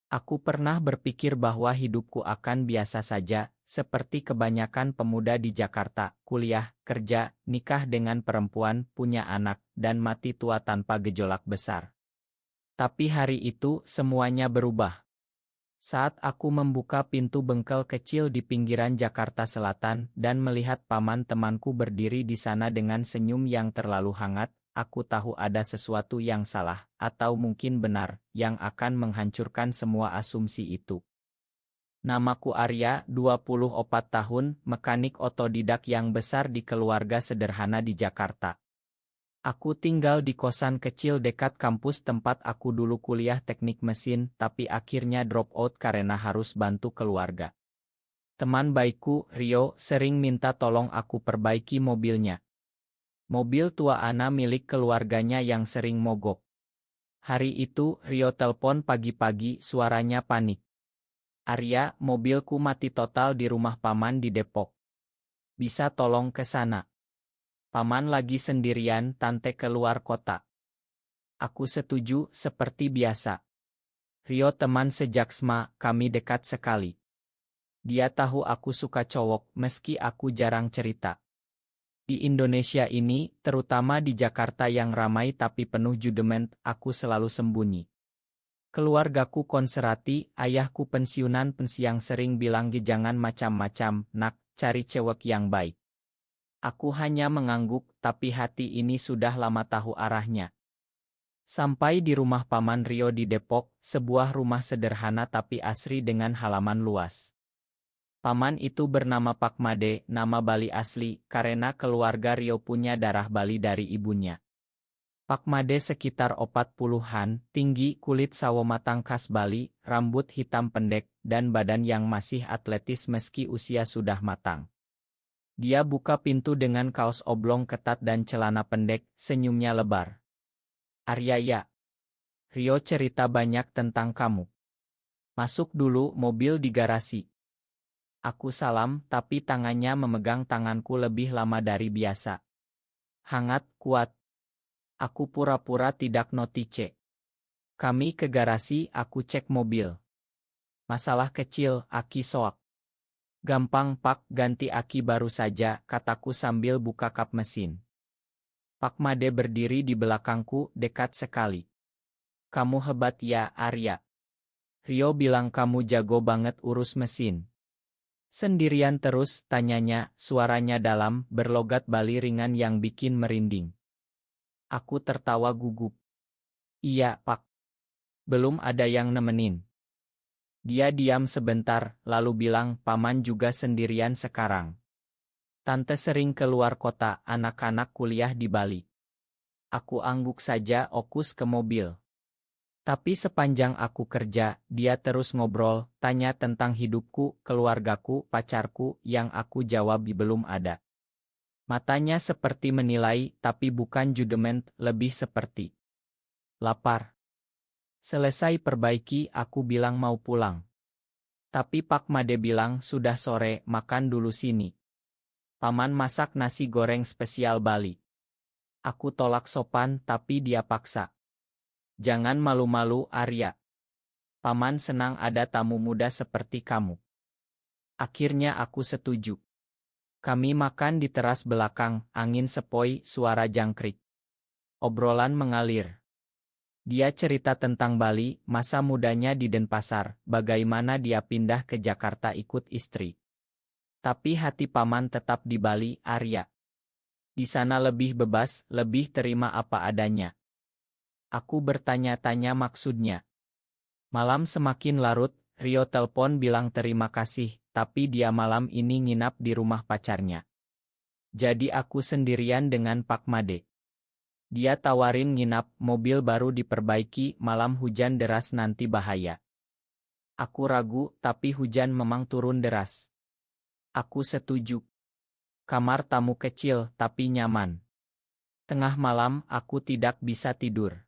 Aku pernah berpikir bahwa hidupku akan biasa saja, seperti kebanyakan pemuda di Jakarta, kuliah, kerja, nikah dengan perempuan, punya anak, dan mati tua tanpa gejolak besar. Tapi hari itu, semuanya berubah. Saat aku membuka pintu bengkel kecil di pinggiran Jakarta Selatan dan melihat paman temanku berdiri di sana dengan senyum yang terlalu hangat, aku tahu ada sesuatu yang salah, atau mungkin benar, yang akan menghancurkan semua asumsi itu. Namaku Arya, 24 tahun, mekanik otodidak yang besar di keluarga sederhana di Jakarta. Aku tinggal di kosan kecil dekat kampus tempat aku dulu kuliah teknik mesin, tapi akhirnya drop out karena harus bantu keluarga. Teman baikku, Rio, sering minta tolong aku perbaiki mobilnya. Mobil tua Ana milik keluarganya yang sering mogok. Hari itu, Rio telepon pagi-pagi, suaranya panik. Arya, mobilku mati total di rumah paman di Depok. Bisa tolong ke sana? Paman lagi sendirian, tante keluar kota. Aku setuju, seperti biasa. Rio teman sejak SMA, kami dekat sekali. Dia tahu aku suka cowok, meski aku jarang cerita. Di Indonesia ini, terutama di Jakarta yang ramai tapi penuh judemen, aku selalu sembunyi. Keluargaku konserati, ayahku pensiunan yang sering bilang jangan macam-macam, nak, cari cewek yang baik. Aku hanya mengangguk, tapi hati ini sudah lama tahu arahnya. Sampai di rumah Paman Rio di Depok, sebuah rumah sederhana tapi asri dengan halaman luas. Paman itu bernama Pak Made, nama Bali asli, karena keluarga Rio punya darah Bali dari ibunya. Pak Made sekitar 40-an, tinggi, kulit sawo matang khas Bali, rambut hitam pendek, dan badan yang masih atletis meski usia sudah matang. Dia buka pintu dengan kaos oblong ketat dan celana pendek, senyumnya lebar. Arya ya. Rio cerita banyak tentang kamu. Masuk dulu, mobil di garasi. Aku salam, tapi tangannya memegang tanganku lebih lama dari biasa. Hangat, kuat. Aku pura-pura tidak notice. Kami ke garasi, aku cek mobil. Masalah kecil, aki soak. Gampang Pak, ganti aki baru saja, kataku sambil buka kap mesin. Pak Made berdiri di belakangku, dekat sekali. Kamu hebat ya, Arya. Rio bilang kamu jago banget urus mesin. Sendirian terus, tanyanya, suaranya dalam, berlogat Bali ringan yang bikin merinding. Aku tertawa gugup. Iya, Pak. Belum ada yang nemenin. Dia diam sebentar, lalu bilang, Paman juga sendirian sekarang. Tante sering keluar kota, anak-anak kuliah di Bali. Aku angguk saja, okus ke mobil. Tapi sepanjang aku kerja, dia terus ngobrol, tanya tentang hidupku, keluargaku, pacarku, yang aku jawab belum ada. Matanya seperti menilai, tapi bukan judemen, lebih seperti lapar. Selesai perbaiki, aku bilang mau pulang. Tapi Pak Made bilang sudah sore, makan dulu sini. Paman masak nasi goreng spesial Bali. Aku tolak sopan, tapi dia paksa. Jangan malu-malu, Arya. Paman senang ada tamu muda seperti kamu. Akhirnya aku setuju. Kami makan di teras belakang, angin sepoi, suara jangkrik. Obrolan mengalir. Dia cerita tentang Bali, masa mudanya di Denpasar, bagaimana dia pindah ke Jakarta ikut istri. Tapi hati paman tetap di Bali, Arya. Di sana lebih bebas, lebih terima apa adanya. Aku bertanya-tanya maksudnya. Malam semakin larut, Rio telepon bilang terima kasih, tapi dia malam ini nginap di rumah pacarnya. Jadi aku sendirian dengan Pak Made. Dia tawarin nginap, mobil baru diperbaiki, malam hujan deras nanti bahaya. Aku ragu, tapi hujan memang turun deras. Aku setuju. Kamar tamu kecil, tapi nyaman. Tengah malam, aku tidak bisa tidur.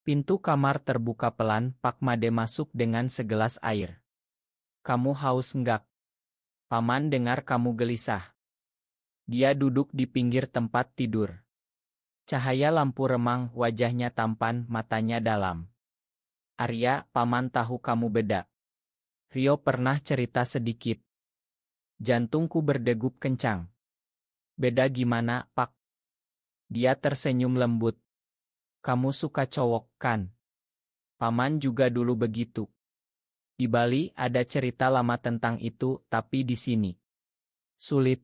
Pintu kamar terbuka pelan, Pak Made masuk dengan segelas air. Kamu haus enggak? Paman dengar kamu gelisah. Dia duduk di pinggir tempat tidur. Cahaya lampu remang, wajahnya tampan, matanya dalam. Arya, paman tahu kamu beda. Rio pernah cerita sedikit. Jantungku berdegup kencang. Beda gimana, Pak? Dia tersenyum lembut. Kamu suka cowok, kan? Paman juga dulu begitu. Di Bali ada cerita lama tentang itu, tapi di sini sulit.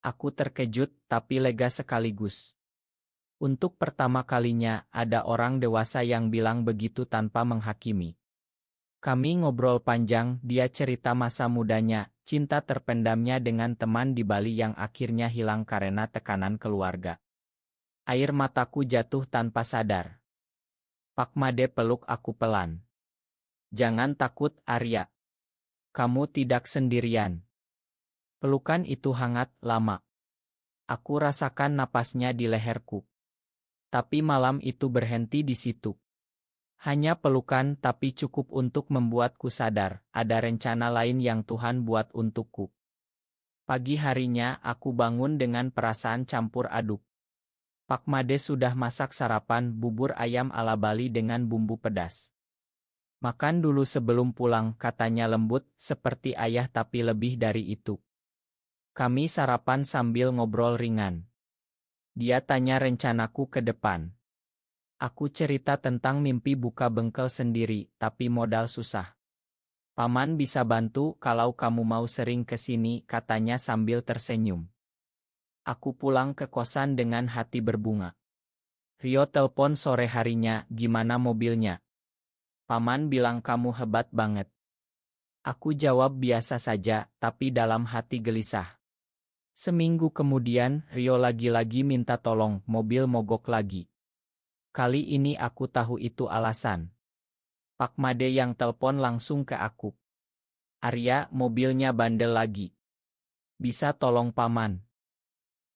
Aku terkejut tapi lega sekaligus. Untuk pertama kalinya ada orang dewasa yang bilang begitu tanpa menghakimi. Kami ngobrol panjang, dia cerita masa mudanya, cinta terpendamnya dengan teman di Bali yang akhirnya hilang karena tekanan keluarga. Air mataku jatuh tanpa sadar. Pak Made peluk aku pelan. Jangan takut, Arya. Kamu tidak sendirian. Pelukan itu hangat, lama. Aku rasakan napasnya di leherku. Tapi malam itu berhenti di situ. Hanya pelukan tapi cukup untuk membuatku sadar, ada rencana lain yang Tuhan buat untukku. Pagi harinya aku bangun dengan perasaan campur aduk. Pak Made sudah masak sarapan bubur ayam ala Bali dengan bumbu pedas. Makan dulu sebelum pulang, katanya lembut, seperti ayah tapi lebih dari itu. Kami sarapan sambil ngobrol ringan. Dia tanya rencanaku ke depan. Aku cerita tentang mimpi buka bengkel sendiri, tapi modal susah. Paman bisa bantu kalau kamu mau sering ke sini, katanya sambil tersenyum. Aku pulang ke kosan dengan hati berbunga. Rio telepon sore harinya, gimana mobilnya? Paman bilang kamu hebat banget. Aku jawab biasa saja, tapi dalam hati gelisah. Seminggu kemudian, Rio lagi-lagi minta tolong, mobil mogok lagi. Kali ini aku tahu itu alasan. Pak Made yang telepon langsung ke aku. Arya, mobilnya bandel lagi. Bisa tolong paman?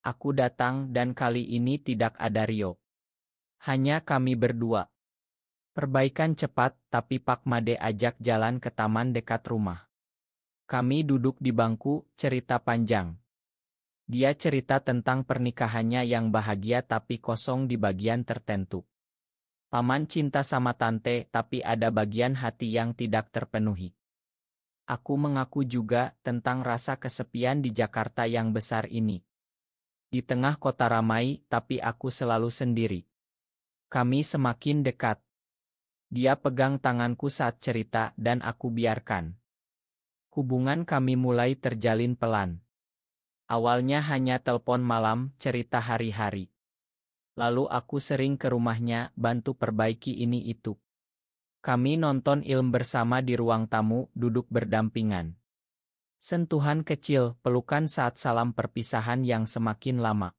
Aku datang dan kali ini tidak ada Rio. Hanya kami berdua. Perbaikan cepat, tapi Pak Made ajak jalan ke taman dekat rumah. Kami duduk di bangku, cerita panjang. Dia cerita tentang pernikahannya yang bahagia tapi kosong di bagian tertentu. Paman cinta sama tante, tapi ada bagian hati yang tidak terpenuhi. Aku mengaku juga tentang rasa kesepian di Jakarta yang besar ini. Di tengah kota ramai, tapi aku selalu sendiri. Kami semakin dekat. Dia pegang tanganku saat cerita dan aku biarkan. Hubungan kami mulai terjalin pelan. Awalnya hanya telepon malam, cerita hari-hari. Lalu aku sering ke rumahnya, bantu perbaiki ini itu. Kami nonton film bersama di ruang tamu, duduk berdampingan. Sentuhan kecil, pelukan saat salam perpisahan yang semakin lama.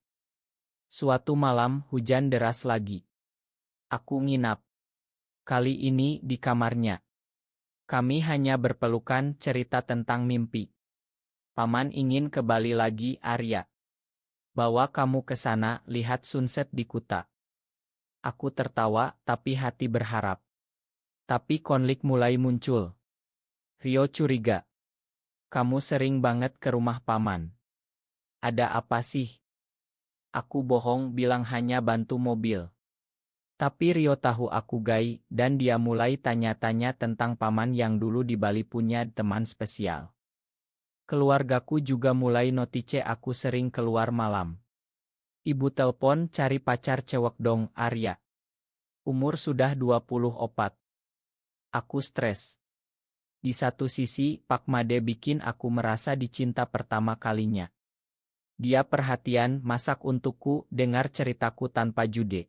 Suatu malam, hujan deras lagi. Aku nginap. Kali ini di kamarnya. Kami hanya berpelukan, cerita tentang mimpi. Paman ingin ke Bali lagi, Arya. Bawa kamu ke sana, lihat sunset di Kuta. Aku tertawa, tapi hati berharap. Tapi konflik mulai muncul. Rio curiga. Kamu sering banget ke rumah paman. Ada apa sih? Aku bohong bilang hanya bantu mobil. Tapi Rio tahu aku gay, dan dia mulai tanya-tanya tentang paman yang dulu di Bali punya teman spesial. Keluargaku juga mulai notice aku sering keluar malam. Ibu telpon cari pacar cewek dong, Arya. Umur sudah 24. Aku stres. Di satu sisi, Pak Made bikin aku merasa dicinta pertama kalinya. Dia perhatian, masak untukku, dengar ceritaku tanpa jude.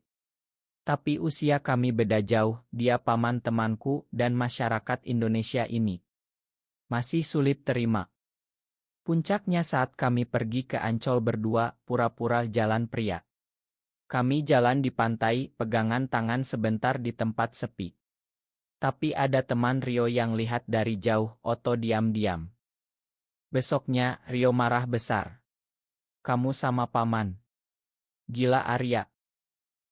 Tapi usia kami beda jauh, dia paman temanku dan masyarakat Indonesia ini. Masih sulit terima. Puncaknya saat kami pergi ke Ancol berdua, pura-pura jalan pria. Kami jalan di pantai, pegangan tangan sebentar di tempat sepi. Tapi ada teman Rio yang lihat dari jauh, Otto diam-diam. Besoknya, Rio marah besar. Kamu sama paman. Gila Arya.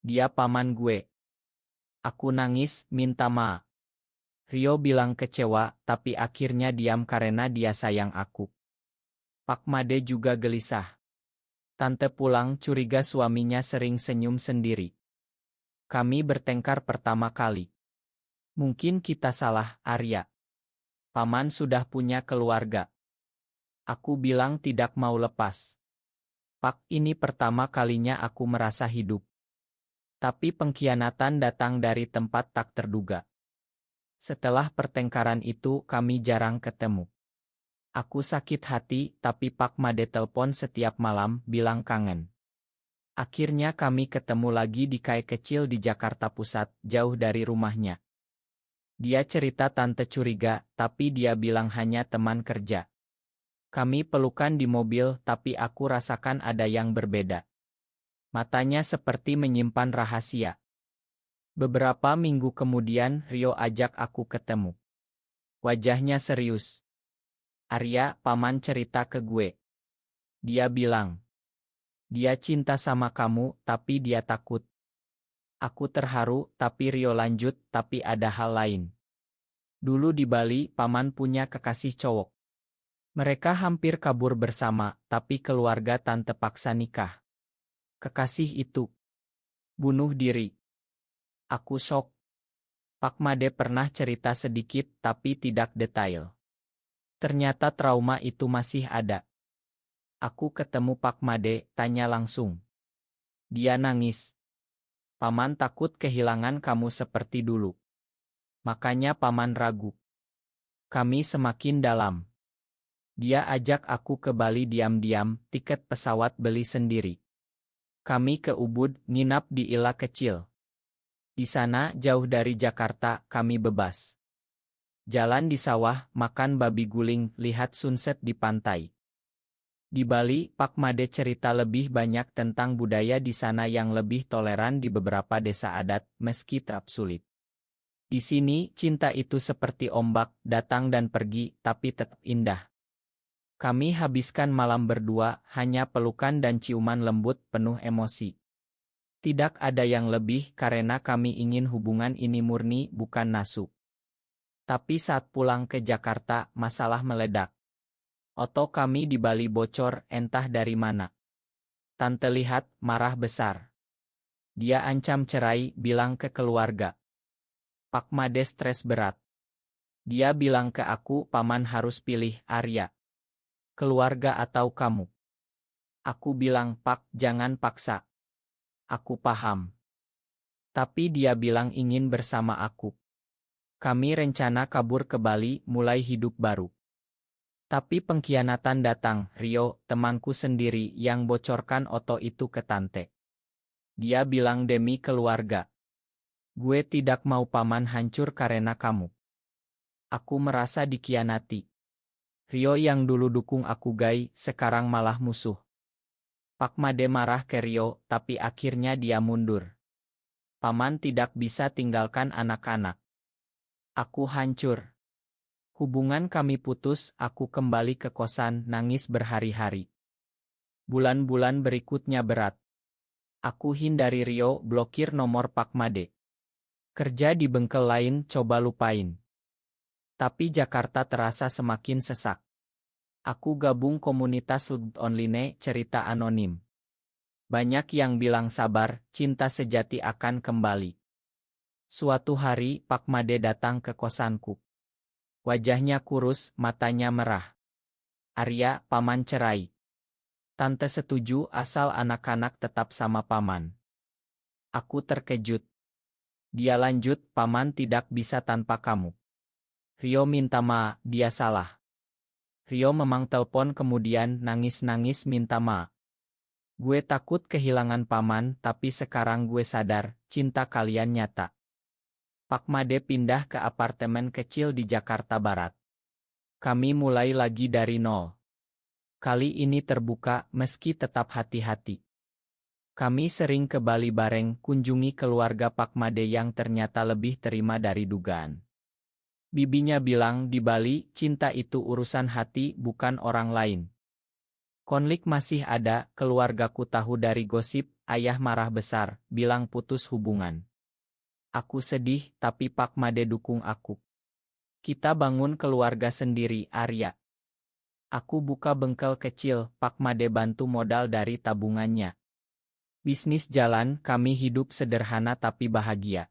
Dia paman gue. Aku nangis, minta maaf. Rio bilang kecewa, tapi akhirnya diam karena dia sayang aku. Pak Made juga gelisah. Tante pulang curiga suaminya sering senyum sendiri. Kami bertengkar pertama kali. Mungkin kita salah, Arya. Paman sudah punya keluarga. Aku bilang tidak mau lepas. Pak, ini pertama kalinya aku merasa hidup. Tapi pengkhianatan datang dari tempat tak terduga. Setelah pertengkaran itu kami jarang ketemu. Aku sakit hati, tapi Pak Made telepon setiap malam, bilang kangen. Akhirnya kami ketemu lagi di kai kecil di Jakarta Pusat, jauh dari rumahnya. Dia cerita tante curiga, tapi dia bilang hanya teman kerja. Kami pelukan di mobil, tapi aku rasakan ada yang berbeda. Matanya seperti menyimpan rahasia. Beberapa minggu kemudian, Rio ajak aku ketemu. Wajahnya serius. Arya, paman cerita ke gue. Dia bilang, dia cinta sama kamu, tapi dia takut. Aku terharu, tapi Rio lanjut, tapi ada hal lain. Dulu di Bali, paman punya kekasih cowok. Mereka hampir kabur bersama, tapi keluarga tante paksa nikah. Kekasih itu bunuh diri. Aku shock. Pak Made pernah cerita sedikit, tapi tidak detail. Ternyata trauma itu masih ada. Aku ketemu Pak Made, tanya langsung. Dia nangis. Paman takut kehilangan kamu seperti dulu. Makanya paman ragu. Kami semakin dalam. Dia ajak aku ke Bali diam-diam, tiket pesawat beli sendiri. Kami ke Ubud, nginap di Ila kecil. Di sana, jauh dari Jakarta, kami bebas. Jalan di sawah, makan babi guling, lihat sunset di pantai. Di Bali, Pak Made cerita lebih banyak tentang budaya di sana yang lebih toleran di beberapa desa adat, meski tetap sulit. Di sini, cinta itu seperti ombak, datang dan pergi, tapi tetap indah. Kami habiskan malam berdua, hanya pelukan dan ciuman lembut penuh emosi. Tidak ada yang lebih karena kami ingin hubungan ini murni, bukan nasu. Tapi saat pulang ke Jakarta, masalah meledak. Oto kami di Bali bocor, entah dari mana. Tante lihat, marah besar. Dia ancam cerai, bilang ke keluarga. Pak Made stres berat. Dia bilang ke aku, paman harus pilih, Arya. Keluarga atau kamu? Aku bilang, Pak, jangan paksa. Aku paham. Tapi dia bilang ingin bersama aku. Kami rencana kabur ke Bali, mulai hidup baru. Tapi pengkhianatan datang, Rio, temanku sendiri, yang bocorkan Oto itu ke tante. Dia bilang demi keluarga. Gue tidak mau paman hancur karena kamu. Aku merasa dikhianati. Rio yang dulu dukung aku sekarang malah musuh. Pak Made marah ke Rio, tapi akhirnya dia mundur. Paman tidak bisa tinggalkan anak-anak. Aku hancur. Hubungan kami putus, aku kembali ke kosan, nangis berhari-hari. Bulan-bulan berikutnya berat. Aku hindari Rio, blokir nomor Pak Made. Kerja di bengkel lain, coba lupain. Tapi Jakarta terasa semakin sesak. Aku gabung komunitas online cerita anonim. Banyak yang bilang sabar, cinta sejati akan kembali. Suatu hari, Pak Made datang ke kosanku. Wajahnya kurus, matanya merah. Arya, paman cerai. Tante setuju asal anak-anak tetap sama paman. Aku terkejut. Dia lanjut, paman tidak bisa tanpa kamu. Rio minta maaf, dia salah. Rio memang telepon kemudian nangis-nangis minta maaf. Gue takut kehilangan paman, tapi sekarang gue sadar, cinta kalian nyata. Pak Made pindah ke apartemen kecil di Jakarta Barat. Kami mulai lagi dari nol. Kali ini terbuka, meski tetap hati-hati. Kami sering ke Bali bareng, kunjungi keluarga Pak Made yang ternyata lebih terima dari dugaan. Bibinya bilang di Bali, cinta itu urusan hati, bukan orang lain. Konflik masih ada, keluargaku tahu dari gosip, ayah marah besar, bilang putus hubungan. Aku sedih, tapi Pak Made dukung aku. Kita bangun keluarga sendiri, Arya. Aku buka bengkel kecil, Pak Made bantu modal dari tabungannya. Bisnis jalan, kami hidup sederhana tapi bahagia.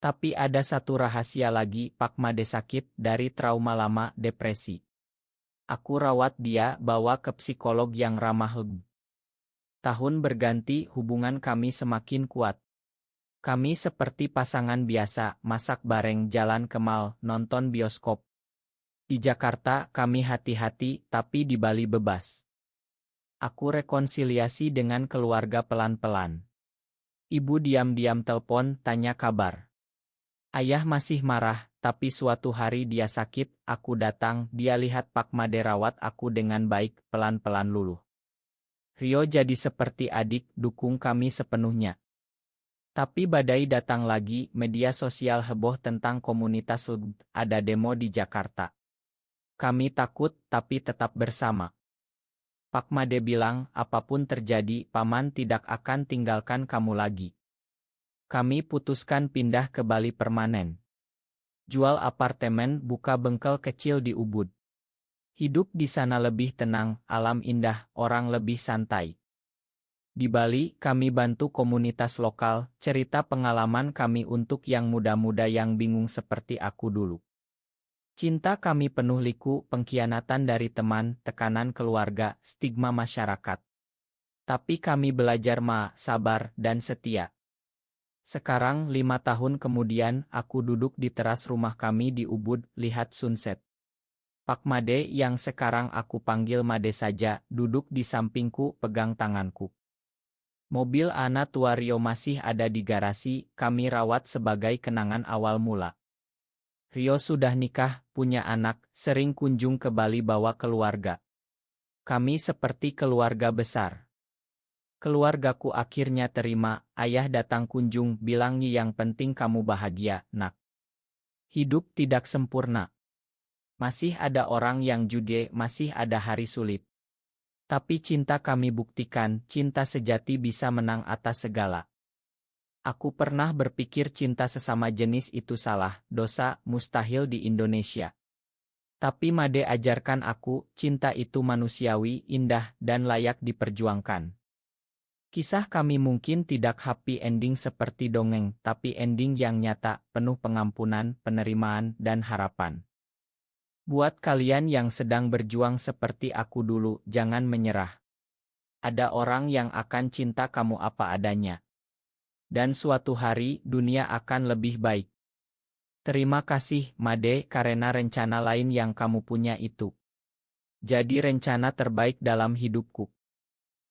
Tapi ada satu rahasia lagi, Pak Made sakit dari trauma lama, depresi. Aku rawat dia, bawa ke psikolog yang ramah. Tahun berganti, hubungan kami semakin kuat. Kami seperti pasangan biasa, masak bareng, jalan ke mall, nonton bioskop. Di Jakarta, kami hati-hati, tapi di Bali bebas. Aku rekonsiliasi dengan keluarga pelan-pelan. Ibu diam-diam telepon, tanya kabar. Ayah masih marah, tapi suatu hari dia sakit, aku datang, dia lihat Pak Made rawat aku dengan baik, pelan-pelan luluh. Rio jadi seperti adik, dukung kami sepenuhnya. Tapi badai datang lagi, media sosial heboh tentang komunitas LGBT, ada demo di Jakarta. Kami takut, tapi tetap bersama. Pak Made bilang, apapun terjadi, Paman tidak akan tinggalkan kamu lagi. Kami putuskan pindah ke Bali permanen. Jual apartemen, buka bengkel kecil di Ubud. Hidup di sana lebih tenang, alam indah, orang lebih santai. Di Bali, kami bantu komunitas lokal, cerita pengalaman kami untuk yang muda-muda yang bingung seperti aku dulu. Cinta kami penuh liku, pengkhianatan dari teman, tekanan keluarga, stigma masyarakat. Tapi kami belajar sabar, dan setia. Sekarang 5 tahun kemudian, aku duduk di teras rumah kami di Ubud, lihat sunset. Pak Made yang sekarang aku panggil Made saja, duduk di sampingku, pegang tanganku. Mobil Ana tua Rio masih ada di garasi, kami rawat sebagai kenangan awal mula. Rio sudah nikah, punya anak, sering kunjung ke Bali bawa keluarga. Kami seperti keluarga besar. Keluargaku akhirnya terima, ayah datang kunjung, bilang yang penting kamu bahagia, nak. Hidup tidak sempurna. Masih ada orang yang jude, masih ada hari sulit. Tapi cinta kami buktikan, cinta sejati bisa menang atas segala. Aku pernah berpikir cinta sesama jenis itu salah, dosa, mustahil di Indonesia. Tapi Made ajarkan aku, cinta itu manusiawi, indah, dan layak diperjuangkan. Kisah kami mungkin tidak happy ending seperti dongeng, tapi ending yang nyata, penuh pengampunan, penerimaan, dan harapan. Buat kalian yang sedang berjuang seperti aku dulu, jangan menyerah. Ada orang yang akan cinta kamu apa adanya. Dan suatu hari, dunia akan lebih baik. Terima kasih, Made, karena rencana lain yang kamu punya itu jadi rencana terbaik dalam hidupku.